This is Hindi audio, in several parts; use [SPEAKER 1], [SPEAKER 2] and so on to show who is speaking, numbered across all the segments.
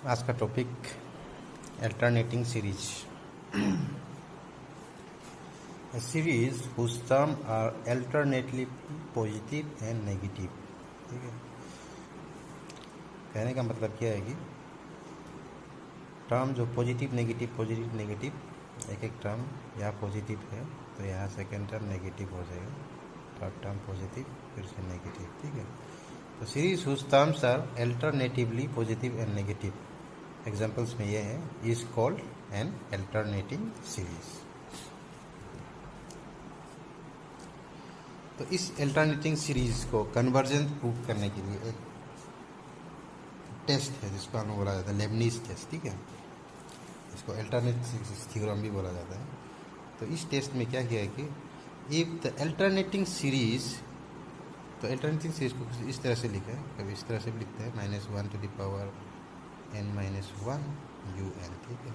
[SPEAKER 1] आज का topic alternating series. A series whose term are alternately positive and negative। ठीक है, कहने का मतलब क्या है कि टर्म जो पॉजिटिव नेगेटिव एक एक टर्म यहाँ पॉजिटिव है तो यहाँ सेकेंड टर्म नेगेटिव हो जाएगा, थर्ड टर्म पॉजिटिव फिर से नेगेटिव। ठीक है, तो series whose terms are alternatively positive and negative, examples में ये है, is called an alternating series. तो इस अल्टरनेटिंग सीरीज को कन्वर्जेंस प्रूव करने के लिए एक टेस्ट है जिसको हम बोला जाता है लेबनीज टेस्ट। ठीक है, इसको अल्टरनेटिंग थ्योरम भी बोला जाता है। तो इस टेस्ट में क्या किया है कि इफ द अल्टरनेटिंग सीरीज, तो अल्टरनेटिंग सीरीज को इस तरह से लिखा है, कभी इस तरह से भी लिखते हैं -1 to the power n-1 un। ठीक है,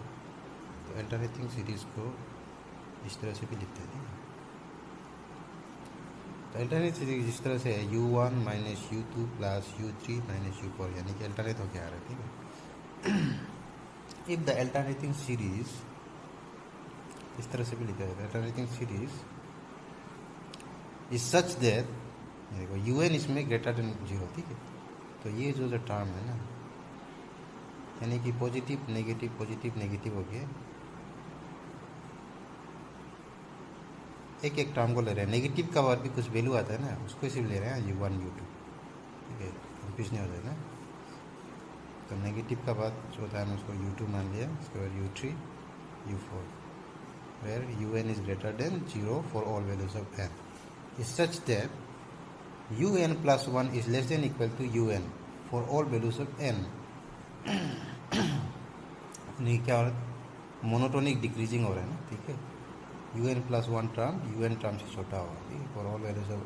[SPEAKER 1] तो अल्टरनेटिंग सीरीज को इस तरह से भी लिखते हैं। तो अल्टरनेट सीरीज इस तरह से है u1 - u2 + u3 - u4, यानी कि अल्टरनेट होकर आ रहा है। ठीक है, इफ द अल्टरनेटिंग सीरीज, इस तरह से भी लिखा जाता है, alternating series is such that, देखो un इसमें ग्रेटर देन 0। ठीक है, तो ये जो टर्म है ना, यानी कि पॉजिटिव नेगेटिव हो गया, एक एक टर्म को ले रहे हैं। नेगेटिव का बाद भी कुछ वैल्यू आता है ना, उसको सिर्फ ले रहे हैं u1 u2। ठीक है, कंफ्यूज नहीं हो जाए ना। तो नेगेटिव का बाद जो होता है उसको u2 मान लिया, उसके बाद u3 u4, where un is greater than 0 for all values of n, is such that un + 1 is less than equal to un for all values of n। नहीं, क्या हो रहा है, मोनोटोनिक डिक्रीजिंग हो रहा है ना। ठीक है, un + 1 टर्म un टर्म से छोटा होगा। ठीक है, for all values of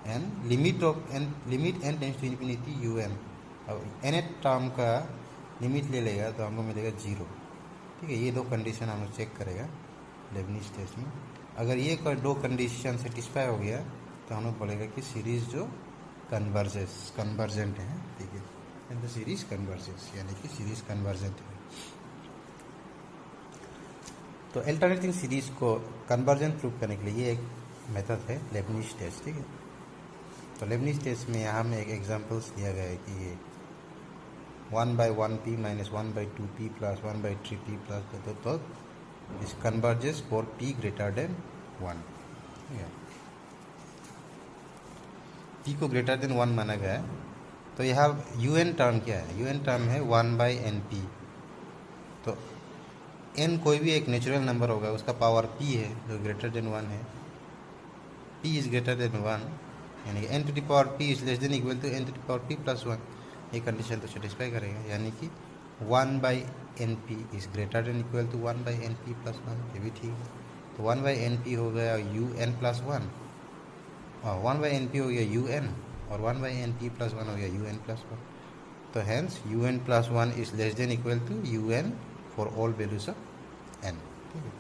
[SPEAKER 1] n limit n tends to infinity un। अब nth टर्म का लिमिट ले लेगा तो हमको मिलेगा 0। ठीक है, ये दो कंडीशन हम लोग चेक करेगा लेबनीज टेस्ट में। अगर ये दो कंडीशन सेटिस्फाई हो गया तो हम लोग बोलेगा कि सीरीज जो कन्वर्जेंट है। ठीक है, एंड द सीरीज कन्वर्जेंस, यानी कि सीरीज कन्वर्जेंट है। तो अल्टरनेटिंग सीरीज को कन्वर्जेंट प्रूव करने के लिए ये एक मेथड है लेबनीज टेस्ट। ठीक है, तो लेबनीज टेस्ट में यहाँ में एक एग्जांपल्स दिया गया है कि ये 1/1p - 1/2p + 1/3p + तो इस converges for p greater than 1। ठीक है, p को ग्रेटर देन 1 माना गया है। तो यहाँ un टर्म क्या है, un टर्म है 1/np। तो n कोई भी एक नेचुरल नंबर होगा, उसका पावर p है जो ग्रेटर देन 1 है, p इज ग्रेटर देन 1, यानी कि n to the power p is less than equal to n to the power p + 1। ये कंडीशन तो सेटिस्फाई करेगा, यानी कि 1/np is greater than equal to 1/np + 1। ये भी ठीक है, तो 1/np हो गया un + 1, और 1/np हो गया un, और 1/np + 1 हो गया un + 1। तो hence un + 1 is less than equal to un for all values of n। ठीक है,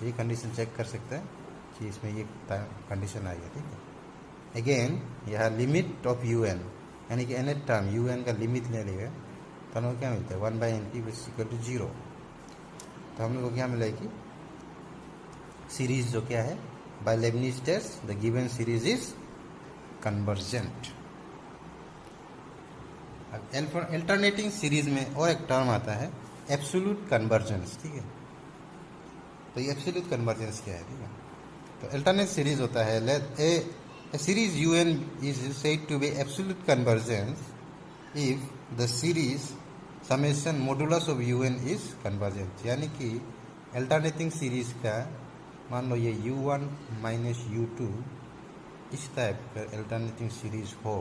[SPEAKER 1] ये कंडीशन चेक कर सकते हैं कि इसमें ये कंडीशन आई है। ठीक है, अगेन यह लिमिट ऑफ un, यानी कि nth टर्म un का लिमिट ले लेगा तो हम लोग क्या मिलता है 1/np = 0। तो हम लोग को क्या मिला कि सीरीज जो क्या है, by Leibniz test the given series is convergent. अब अल्टरनेटिंग सीरीज में और एक टर्म आता है एब्सोल्यूट कन्वर्जेंस। ठीक है, तो ये एब्सोल्यूट कन्वर्जेंस क्या है। ठीक है, तो अल्टरनेट सीरीज होता है, late a series un is said to be absolute convergence if the series summation modulus of un is convergent। यानी कि अल्टरनेटिंग सीरीज का मान लो ये u1 - u2 इस टाइप का अल्टरनेटिंग सीरीज हो,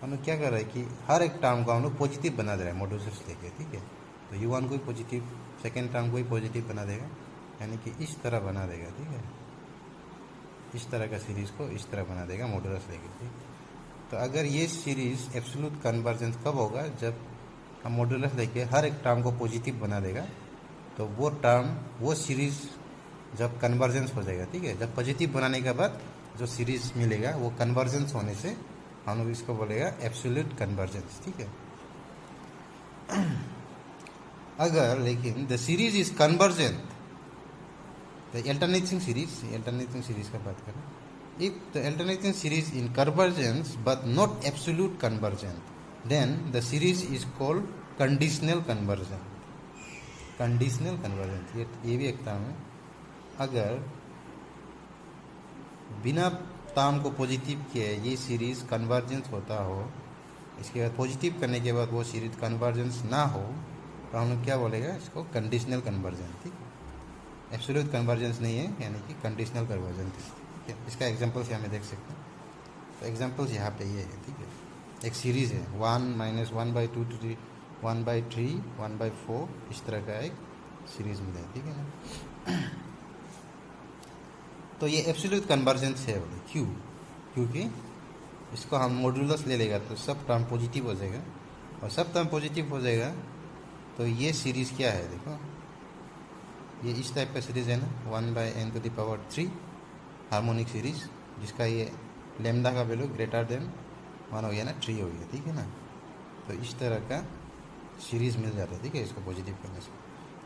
[SPEAKER 1] हम लोग क्या कर रहे हैं कि हर एक टर्म को हम लोग पॉजिटिव बना दे रहे हैं मॉडुलस लेके। ठीक है, तो u1 को ही पॉजिटिव, सेकेंड टर्म को ही पॉजिटिव बना देगा, यानी कि इस तरह बना देगा। ठीक है, इस तरह का सीरीज को इस तरह बना देगा मॉडुलस लेके। ठीक, तो अगर ये सीरीज एब्सोल्यूट कन्वर्जेंस कब होगा, जब हम मॉडुलस लेके हर एक टर्म को पॉजिटिव बना देगा, तो वो टर्म वो सीरीज जब कन्वर्जेंस हो जाएगा। ठीक है, जब पॉजिटिव बनाने के बाद जो सीरीज मिलेगा वो कन्वर्जेंस होने से हम लोग इसको बोलेगा एब्सोल्यूट कन्वर्जेंस। ठीक है, अगर लेकिन the series is convergent, the alternating series का बात करें, if the alternating series in convergence but not absolute convergent, then the series is called conditional convergent. Conditional convergent ये भी एक टर्म है। अगर बिना टर्म को पॉजिटिव किए ये सीरीज कन्वर्जेंस होता हो, इसके बाद पॉजिटिव करने के बाद वो सीरीज कन्वर्जेंस ना हो, तो हम लोग क्या बोलेगा, इसको कंडीशनल कन्वर्जेंस। ठीक है, एब्सोल्यूट कन्वर्जेंस नहीं है, यानी कि कंडीशनल कन्वर्जेंस। ठीक है, इसका एग्जांपल्स यहाँ में देख सकते हैं। तो एग्जांपल्स यहाँ पे ये है। ठीक है, एक सीरीज़ है 1 - 1/2 to 1/3 1/4, इस तरह का एक सीरीज मिला है। ठीक है ना। तो ये एब्सोल्यूट कन्वर्जेंस है। क्यों? क्योंकि इसको हम मॉड्यूलस ले लेगा तो सब टर्म पॉजिटिव हो जाएगा, और सब टर्म पॉजिटिव हो जाएगा तो ये सीरीज़ क्या है, देखो ये इस टाइप का सीरीज़ है ना, 1/n⁻³ हार्मोनिक सीरीज, जिसका ये लेमडा का वैल्यू ग्रेटर देन 1 हो गया ना, 3 हो गया। ठीक है ना। तो इस तरह का सीरीज़ मिल जाता है। ठीक है, इसको पॉजिटिव करने से।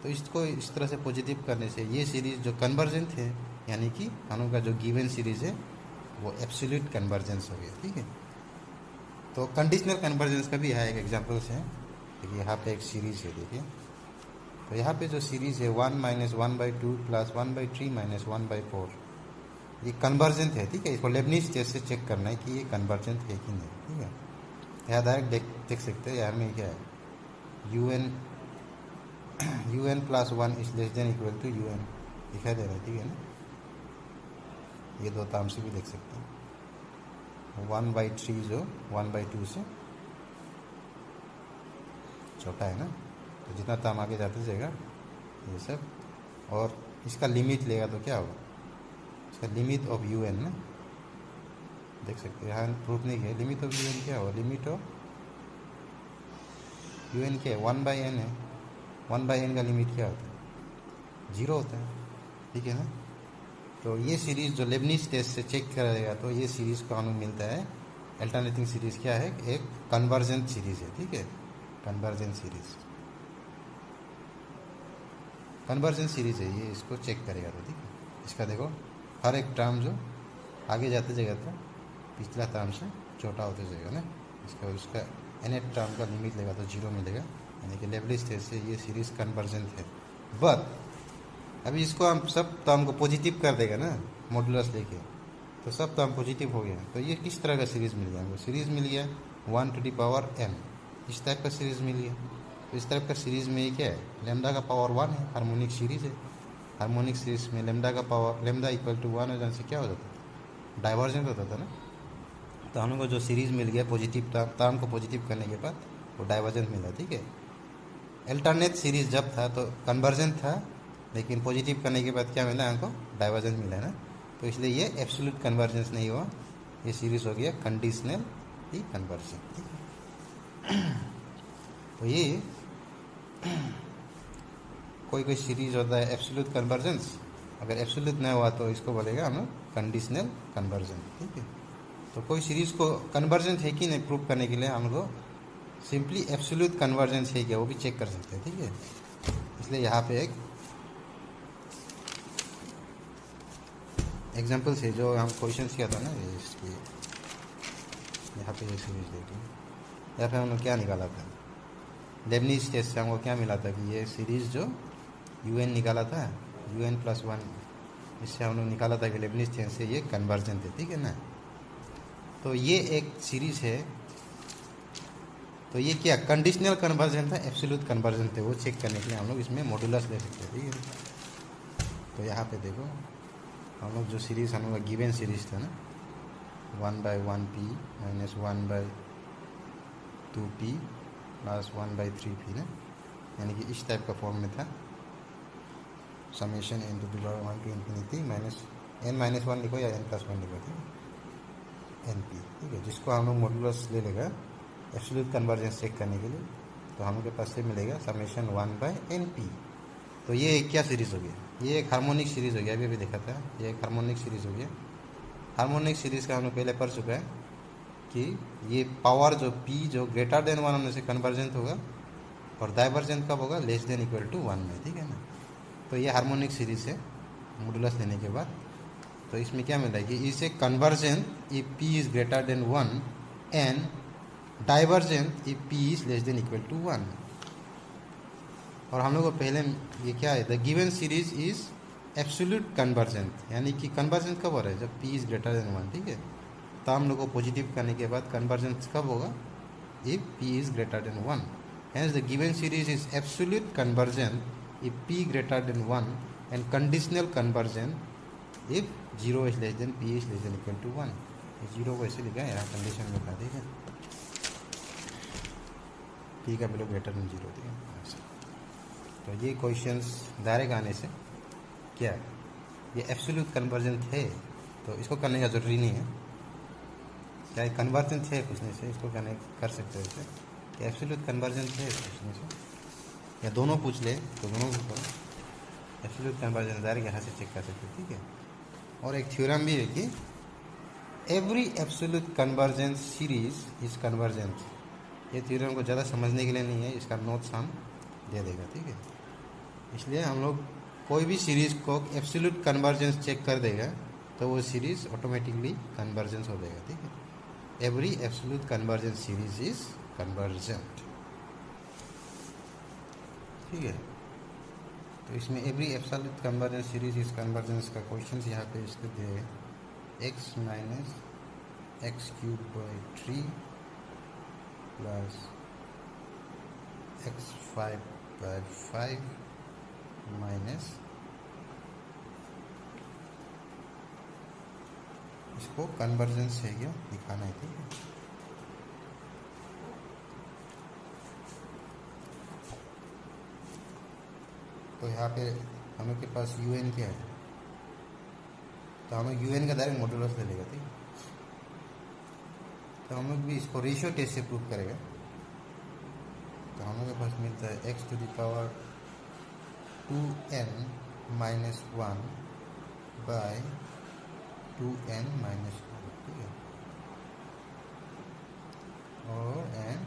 [SPEAKER 1] तो इसको इस तरह से पॉजिटिव करने से ये सीरीज़ जो कन्वर्जेंट है, यानी कि हम लोग का जो गिवन सीरीज़ है वो एब्सोल्यूट कन्वर्जेंस हो गया। ठीक है। तो कंडीशनल कन्वर्जेंस का भी यहाँ एक एग्जांपल्स है। देखिए यहाँ पे एक सीरीज़ है, देखिए तो यहाँ पे जो सीरीज़ है 1 - 1/2 + 1/3 - 1/4, ये कन्वर्जेंट है। ठीक है, इसको लेबनिज टेस्ट से चेक करना है कि ये कन्वर्जेंट है कि नहीं। ठीक है, यहाँ डायरेक्ट देख सकते हैं। यहाँ में क्या है, un + 1 is less than equal to un दिखाई दे रहा है। ठीक है ना, ये दो टर्म से भी देख सकते हैं। 1/3 जो 1/2 से छोटा है ना, तो जितना टर्म आगे जाते जाएगा ये सब, और इसका लिमिट लेगा तो क्या होगा, इसका लिमिट ऑफ un ना, देख सकते हैं यहाँ प्रूफ नहीं है। लिमिट ऑफ un क्या होगा, लिमिट ऑफ un क्या है, 1/n है। 1/n का लिमिट क्या होता है, 0 होता है। ठीक है ना। तो ये सीरीज़ जो लेबनिज टेस्ट से चेक करेगा तो ये सीरीज़ को हमें मिलता है, अल्टरनेटिंग सीरीज़ क्या है, एक कन्वर्जेंट सीरीज़ है। ठीक है, कन्वर्जेंट सीरीज़ है ये, इसको चेक करेगा तो। ठीक है, इसका देखो हर एक टर्म जो आगे जाते जाएगा तो पिछला टर्म से छोटा होते जाएगा ना, उसका nth टर्म का लिमिट लेगा तो 0 मिलेगा, यानी कि लेबनिज टेस्ट से ये सीरीज़ कन्वर्जेंट है। बट अभी इसको हम सब टर्म को पॉजिटिव कर देगा ना, मॉडुलस लेके, तो सब टर्म पॉजिटिव हो गया। तो ये किस तरह का सीरीज़ मिल गया हमको, सीरीज़ मिल गया 1⁻n, इस टाइप का सीरीज़ मिल गया। तो इस टाइप का सीरीज़ में ये क्या है, लेमडा का पावर 1 है, हार्मोनिक सीरीज़ है। हार्मोनिक सीरीज़ में लेमडा का पावर, लेमडा इक्वल टू 1 हो जाने से क्या हो जाता था, डाइवर्जेंट होता था ना। तो हम लोग को जो सीरीज़ मिल गया पॉजिटिव टर्म को पॉजिटिव करने के बाद वो डाइवर्जेंट मिला। ठीक है, अल्टरनेट सीरीज़ जब था तो कन्वर्जेंट था, लेकिन पॉजिटिव करने के बाद क्या मिला हमको, डाइवर्जेंस मिला ना। तो इसलिए ये एब्सोल्यूट कन्वर्जेंस नहीं हुआ, ये सीरीज हो गया कंडीशनल ही कन्वर्जन। ठीक है, तो ये कोई सीरीज होता है एब्सोल्यूट कन्वर्जेंस, अगर एब्सोल्यूट नहीं हुआ तो इसको बोलेगा हम कंडीशनल कन्वर्जन। ठीक है, तो कोई सीरीज को कन्वर्जेंस है कि नहीं प्रूव करने के लिए हम लोग सिंपली एब्सोल्यूट कन्वर्जेंस है क्या वो भी चेक कर सकते हैं। ठीक है, इसलिए यहाँ पे एक एग्जाम्पल्स है जो हम क्वेश्चन किया था ना, इसकी यहाँ पे ये सीरीज देखिए, यहाँ पे हमने क्या निकाला था, लेबनिज टेस्ट से हमको क्या मिला था कि ये सीरीज़ जो un निकाला था, un + 1, इससे हम लोग निकाला था कि लेबनिज टेस्ट से ये कन्वर्जेंट है। ठीक है ना। तो ये एक सीरीज़ है, तो ये क्या कंडीशनल कन्वर्जन था, एब्सोल्यूट कन्वर्जन थे, वो चेक करने के लिए हम लोग इसमें मॉड्यूलस ले सकते हैं। ठीक है, तो यहाँ पे देखो हम लोग जो सीरीज़ हम लोग गिवन सीरीज़ था ना, 1/1p - 1/2p + 1/3p ना, यानी कि इस टाइप का फॉर्म में था, समेशन n⁻1 to -n - 1 लिखो या n + 1 लिखो। ठीक है, np। ठीक है, जिसको हम लोग मॉड्यूलस ले लेगा एब्सोल्यूट कन्वर्जेंस चेक करने के लिए, तो हम लोग के पास से मिलेगा समेशन 1/np। तो ये क्या सीरीज़ हो गया, ये एक हार्मोनिक सीरीज़ हो गया, अभी देखा था, ये एक हार्मोनिक सीरीज़ हो गया। हार्मोनिक सीरीज़ का हम लोग पहले पढ़ चुका है कि ये पावर जो p जो ग्रेटर देन 1 होने से कन्वर्जेंट होगा, और डाइवर्जेंट कब होगा, लेस देन इक्वल टू 1 में, ठीक है ना। तो ये हार्मोनिक सीरीज है मॉडुलस लेने के बाद। तो इसमें क्या मिला कि is a convergent if P is greater than 1 and divergent if P is less than equal to 1। और हम लोग को पहले ये क्या है, the given series is absolute convergent, यानी कि कन्वर्जेंट कब हो रहा है, जब पी इज ग्रेटर देन 1, ठीक है। तो हम लोग को पॉजिटिव करने के बाद कन्वर्जेंस कब होगा, if P is greater than 1। Hence the given series is absolute convergent if P greater than 1 and conditional convergent if 0 is less than P is less than equal to 1। 0 को ऐसे लिखा है, यहाँ कंडीशन लिखा, ठीक है, पी का वैल्यू ग्रेटर देन 0, ठीक है। तो ये क्वेश्चंस डायरेक्ट आने से क्या है, ये एब्सोल्यूट कन्वर्जेंट है तो इसको करने का ज़रूरी नहीं है, चाहे कन्वर्जेंट है पूछने से इसको करने कर सकते हो इसे, एब्सोल्यूट कन्वर्जेंट है पूछने से, या दोनों पूछ ले तो दोनों को करो, एब्सोल्यूट कन्वर्जेंट डायरेक्ट यहाँ से चेक कर सकते हो, ठीक है। और एक थ्योरम भी है कि every absolute convergence series is convergent. ये थ्योरम को ज़्यादा समझने के लिए नहीं है, इसका नोट्स हम दे देगा, ठीक है। इसलिए हम लोग कोई भी सीरीज़ को एब्सोल्यूट कन्वर्जेंस चेक कर देगा तो वो सीरीज़ ऑटोमेटिकली कन्वर्जेंस हो जाएगा, ठीक है। Every absolute convergence series is convergent, ठीक है। तो इसमें every absolute convergence series is convergence का क्वेश्चन यहाँ पे इसके दिए, x minus x cube by 3 plus x5/5 minus, इसको कन्वर्जेंस है क्या दिखाना है, ठीक है। तो यहाँ पे हम लोग के पास un क्या है, तो हम लोग un का डायरेक्ट मॉडुलस ले लेगा, ठीक है। तो हम लोग भी इसको रेशियो टेस्ट से प्रूव करेगा। तो हम लोग के पास मिलता है x to the power 2n minus 1 by 2n minus 1, ठीक है। और एन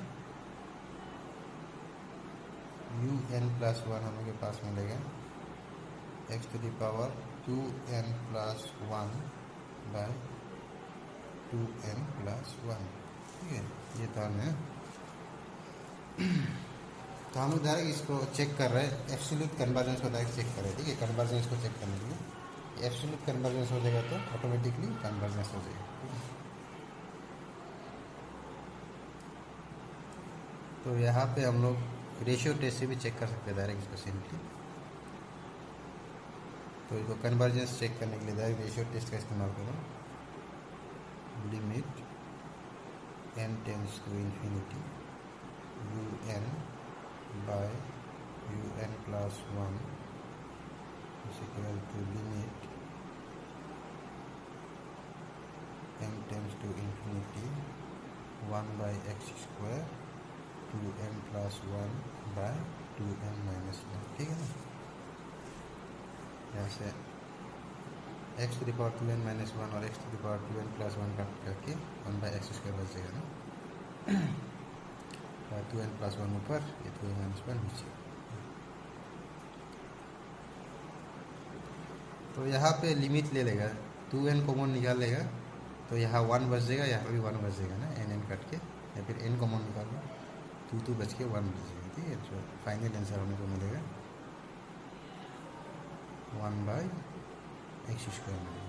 [SPEAKER 1] un प्लस 1 हम लोग के पास मिलेगा x to the power 2n plus 1 by 2n plus 1, ठीक है। ये टर्म है। तो हम लोग डायरेक्ट इसको चेक कर रहे हैं, एब्सोल्यूट कन्वर्जेंस को डायरेक्ट चेक कर रहे हैं, ठीक है। कन्वर्जेंस को चेक करने के लिए एब्सोल्यूट कन्वर्जेंस हो जाएगा तो ऑटोमेटिकली कन्वर्जेंस हो जाएगा, ठीक है। तो यहाँ पे हम लोग रेशियो टेस्ट से भी चेक कर सकते हैं डायरेक्ट इसको सिंपली। तो इसको कन्वर्जेंस चेक करने के लिए डायरेक्ट रेशियो टेस्ट का इस्तेमाल करो। Limit n tends to infinity un by un plus 1 is equal to limit n tends to infinity 1 by x square 2n plus 1 by 2n minus 1, ठीक है ना। यहाँ से x to the power 2n minus 1 और x to the power 2n plus 1 काट करके 1 बाय एक्स स्क्वायर बच जाएगा ना। 2n प्लस 1 ऊपर, ये 2n माइनस 1 नीचे। तो यहाँ पे लिमिट ले लेगा, 2n कॉमन निकाल लेगा तो यहाँ 1 बच जाएगा, यहाँ पे भी 1 बच जाएगा ना, n कट के, या फिर n कॉमन निकाल लो 2 बच के 1 बच जाएगा, ठीक है। तो फाइनल आंसर हमें को मिलेगा 1 बाय एक्स स्क्वायर मिलेगा।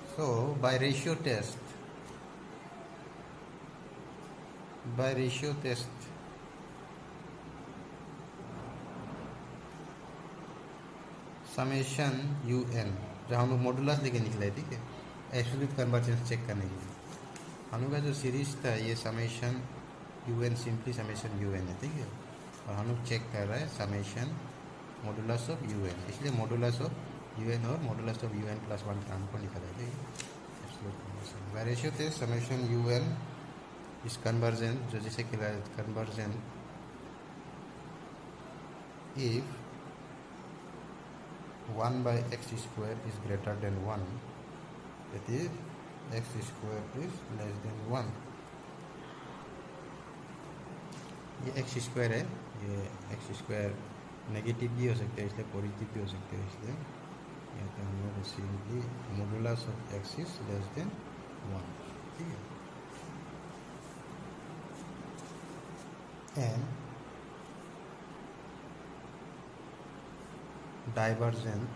[SPEAKER 1] So by ratio test summation un, जब हम लोग मॉडुलस लेके निकले, ठीक है, एब्सोल्यूट कन्वर्जेंस चेक करने के लिए, हम लोग का जो सीरीज था ये summation un, simply summation un है, ठीक है। और हम लोग चेक कर रहे हैं समेशन मॉडुलस ऑफ un, इसलिए मॉडुलस ऑफ un और मॉडुलस ऑफ un प्लस 1 का हमको निकाला है, ठीक है। Absolute convergence by ratio test summation un is convergent, जो जिसे कहलाए convergent if 1 by x square is greater than 1, that is x square is less than 1, ये एक्स स्क्वायर है, ये एक्स स्क्वायर नेगेटिव भी हो सकते हैं इसलिए पॉजिटिव भी हो सकते हैं इसलिए यहाँ पे हम लोग simply modulus of X is less than 1, ठीक है। And divergent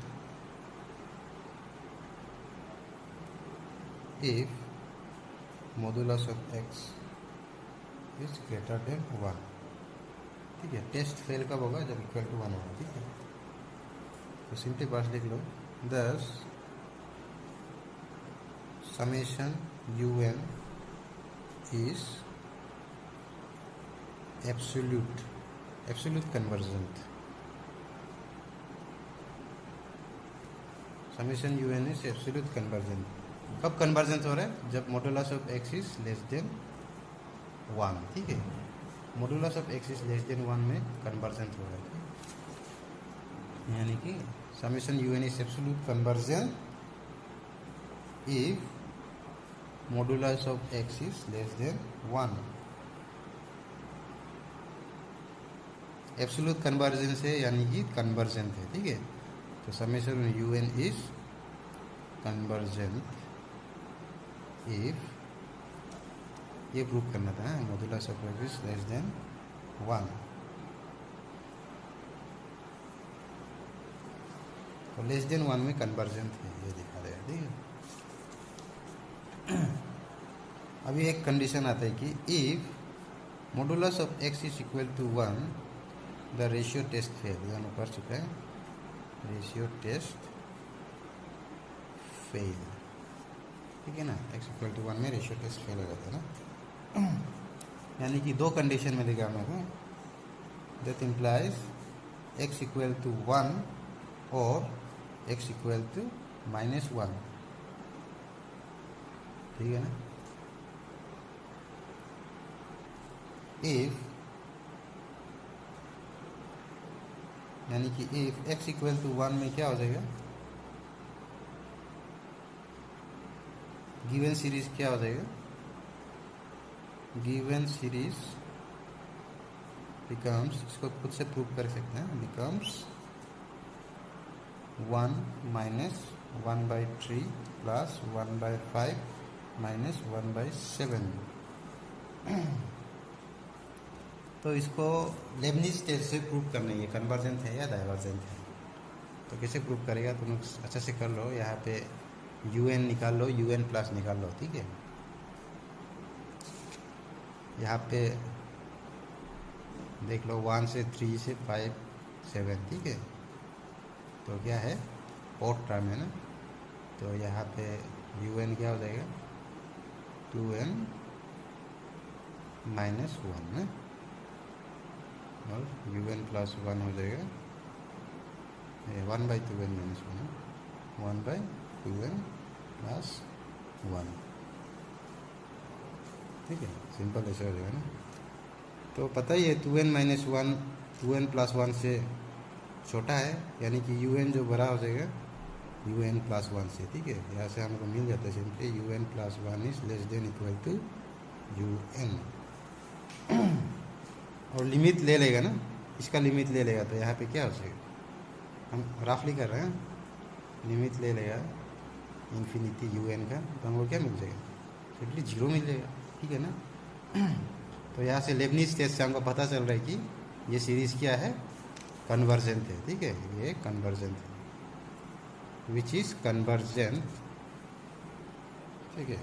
[SPEAKER 1] if modulus of x is greater than 1, ठीक है। टेस्ट फेल कब होगा? जब इक्वल टू 1 होगा, ठीक है। तो सिंपली पास लिख लो, thus summation U N is absolute convergent. Summation U N is absolute convergent. कब कन्वर्जेंस हो रहा है? जब modulus of X is less than 1, ठीक है। Modulus of X is less than 1 में कन्वर्जेंस हो रहा है, यानी कि summation U N is absolute convergent if modulus of X is less than 1। Absolute convergence है यानी कि कन्वर्जेंट है, ठीक है। तो summation U N is convergent if, ये प्रूव करना था, modulus of X is less than 1। तो लेस देन 1 में कन्वर्जेंट है, ये दिखा देगा, ठीक है। अभी एक कंडीशन आता है कि if modulus of X is equal to 1 the ratio test fail, यहाँ ऊपर चुका है, रेशियो टेस्ट फेल, ठीक है ना। एक्स इक्वल टू 1 में रेशियो टेस्ट फेल हो जाता है ना। यानी कि दो कंडीशन में देगा मेरे को, that implies X equal to 1 और एक्स इक्वल टू -1, ठीक है ना। इफ, यानी कि इफ एक्स इक्वल टू 1 में क्या हो जाएगा? गिवन सीरीज क्या हो जाएगा? गिवन सीरीज बिकम्स, इसको खुद से प्रूव कर सकते हैं, बिकम्स 1 माइनस 1/3 प्लस 1/5 माइनस 1/7। तो इसको लेबनिज टेस्ट से प्रूव करना है, कन्वर्जेंट है या डाइवर्जेंट है। तो कैसे प्रूव करेगा? तुम अच्छे से कर लो। यहाँ पे यू एन निकाल लो, यू एन प्लस निकाल लो, ठीक है। यहाँ पे देख लो 1 से 3 से 5 7, ठीक है। तो क्या है? फोर्थ टर्म है ना। तो यहाँ पे यू एन क्या हो जाएगा? 2n माइनस 1 है, और यू एन प्लस 1 हो जाएगा 1/2n माइनस 1 है, 1/2n प्लस 1, ठीक है। सिंपल ऐसे हो जाएगा ना। तो पता ही है 2n माइनस 1 2n प्लस 1 से छोटा है, यानी कि यू एन जो बड़ा हो जाएगा यू एन प्लस 1 से, ठीक है। यहाँ से हमको मिल जाता है simply U N plus 1 is less than equal to U N. और लिमिट ले लेगा ना, इसका लिमिट ले लेगा, तो यहाँ पे क्या हो जाएगा? हम रफली कर रहे हैं, लिमिट ले लेगा इन्फिनिटी यू एन का, तो हमको क्या मिल जाएगा? सिंपली 0 मिल जाएगा, ठीक है ना। तो यहाँ से लेबनिज टेस्ट से हमको पता चल रहा है कि ये सीरीज़ क्या है? कन्वर्जेंट है, ठीक है। ये कन्वर्जेंट है, विच इज़ कन्वर्जेंट, ठीक है।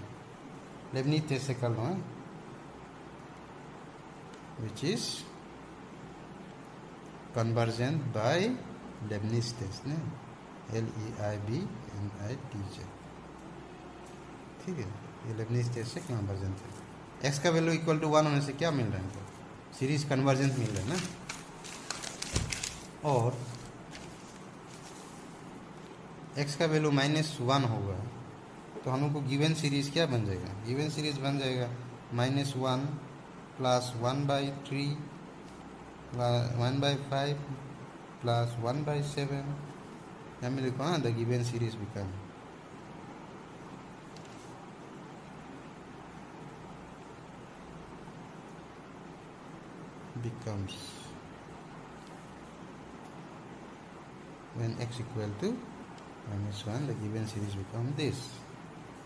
[SPEAKER 1] लेबनिज टेस्ट से कर लो, which is convergent by Leibniz test ने, LEIBNITZ, ठीक है। ये लेबनिज टेस्ट से कन्वर्जेंट है। एक्स का वैल्यू इक्वल टू 1 होने से क्या मिल रहा है? हमको सीरीज कन्वर्जेंट मिल रहा है ना। और एक्स का वैल्यू -1 होगा, तो हम लोग को गिवन सीरीज क्या बन जाएगा? गिवन सीरीज बन जाएगा -1 प्लस 1/3 1/5 प्लस 1/7। यहाँ में लिखो, हाँ, the given series become, becomes when x equal to -1 the given series become this।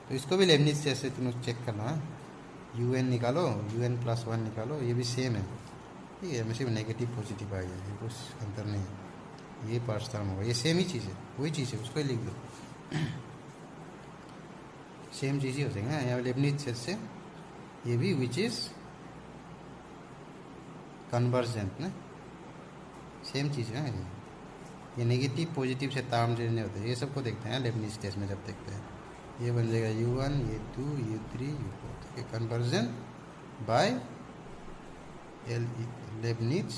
[SPEAKER 1] तो इसको भी लेबनिज जैसे तुम चेक करना, un निकालो, un प्लस 1 निकालो, ये भी सेम है, ठीक है। सिर्फ नेगेटिव पॉजिटिव आ गया, कुछ अंतर नहीं है। ये पार्ट्स टर्म होगा, ये सेम ही चीज़ है, वही चीज़ है, उसको ही लिख दो। सेम चीज़ ही हो जाएगा यहाँ लेबनिज से, ये भी विच इज़ कन्वर्जेंट ना, सेम चीज़ है ना। ये नेगेटिव पॉजिटिव से टर्म नहीं होते, ये सबको देखते हैं लेबनिज टेस्ट में। जब देखते हैं ये बन जाएगा u1 u2 u3 u4, conversion bye Leibniz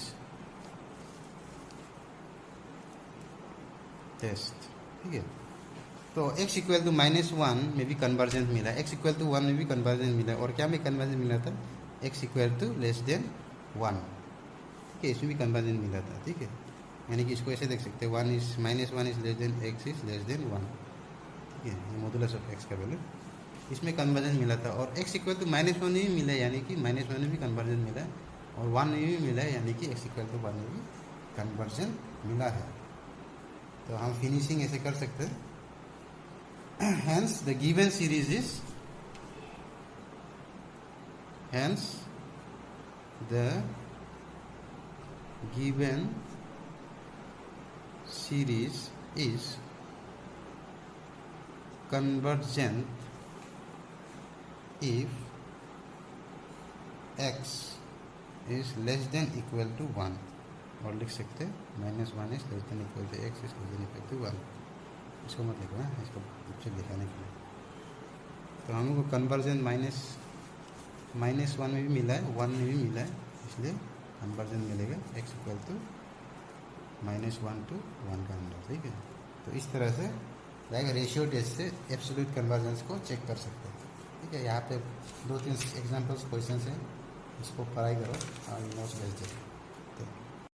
[SPEAKER 1] test, ठीक है। तो x इक्वल टू -1 में भी कन्वर्जेंट मिला, x इक्वल टू 1 में भी कन्वर्जेंट मिला, और क्या में कन्वर्जेंट मिला था, x equal to less than 1, ठीक है। इसमें भी कन्वर्जेंट मिला था, ठीक है। यानी कि इसको ऐसे देख सकते हैं, -1 is less then x is less than 1, ठीक है। ये मॉडुलस ऑफ x का वैल्यू, इसमें कन्वर्जन मिला था। और x इक्वल टू -1 में भी मिला है, यानी कि -1 में भी कन्वर्जन मिला है, और 1 में भी मिला है, यानी कि x इक्वल टू 1 में भी कन्वर्जन मिला है। तो हम फिनिशिंग ऐसे कर सकते हैं, hence the given series is, hence the given series is convergent if x is less than equal to 1, और लिख सकते हैं -1 is less than equal to x is less than equal to 1। इसको मत लिखो ना, इसको पिक्चर दिखाने के लिए। तो हम लोग को कन्वर्जन -1 में भी मिला है, 1 में भी मिला है, इसलिए कन्वर्जन मिलेगा x इक्वल टू -1 to 1 का अंदर, ठीक है। तो इस तरह से लाइक रेशियो टेस्ट से एब्सोल्यूट कन्वर्जेंस को चेक कर सकते हैं, ठीक है। यहाँ पे 2-3 एग्जांपल्स क्वेश्चन है, इसको पढ़ाई करो और नोट्स भेज दो।